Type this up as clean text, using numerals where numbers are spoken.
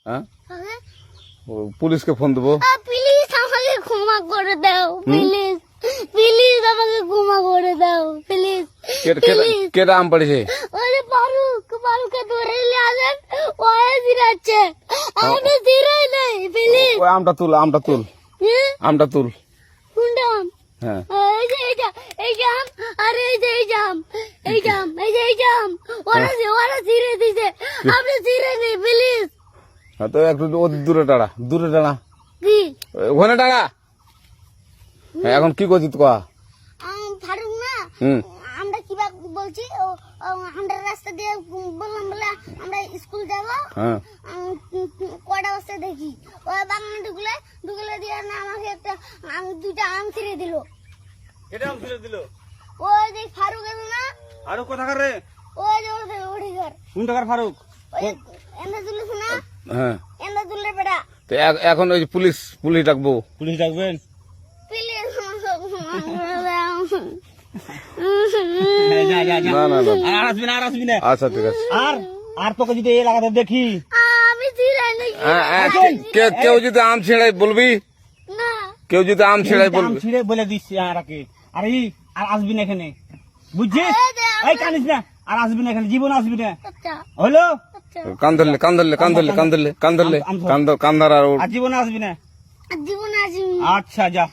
হ্যাঁ কাকে? পুলিশকে ফোন দেবো। প্লিজ আমাকে ক্ষমা করে দাও, প্লিজ প্লিজ আমাকে ক্ষমা করে দাও, প্লিজ প্লিজ। কেটা আম পাড়িছে? ওই যে ফারুককে ধরে নিয়ে আসেন, ও জিরাচ্ছে, আমি জিরাই নাই, প্লিজ। ওই আমটা তুল, আমটা তুল, আমটা তুল। কোনটা আম? হ্যাঁ এই যে এই জাম, আর এই যে এই জাম, এই জাম, এই যে এই জাম, ওরা জিরে দিছে, আপনি জিরে নেই, প্লিজ। হ্যাঁ, তো একটু দূরে টাড়া, দূরে টাড়া, কি ওখানে টাড়া। হ্যাঁ, এখন কি করছিস কয়া? ফারুক না, হুম আমরা কিবা বলছি, আমরা রাস্তা দিয়ে বললাম বলে আমরা স্কুল যাব, হ্যাঁ কয়টা বস্তা দেখি ওই বাগানে ঢুকলে দিয়ে না আমাকে একটা দুইটা আম ছিঁড়ে দিল। এটা আম ছিঁড়ে দিল? ওই যে ফারুক আছে না, আরো কোথাকার রে? ওই যে ওঠে ঘর, কোন টাকার ফারুক? ওই এন্দা তুলিস না, হ্যাঁ। এন্দা তুললে বেটা, তো এখন ওই যে পুলিশ ডাকবো। পুলিশ ডাকবেন? প্লিজ যা যা যা, না না না, আর আসবি না, আর আসবি না। আচ্ছা ঠিক আছে। আর তোকে যদি এই লাগাতে দেখি, আমি ছিঁড়াই নাকি কেউ যদি আম ছিঁড়াই বলবি, না, কেউ যদি আম ছিঁড়াই আম বলবি। ছিঁড়ে বলে দিচ্ছি আর আর আসবি না এখানে, বুঝছিস? এই কানিস না, আর আসবি না এখানে, জীবন আসবি না, আচ্ছা হলো? আচ্ছা, কান ধরলে কান্দার আর আর জীবন আসবি না। জীবনে আসি আচ্ছা যা।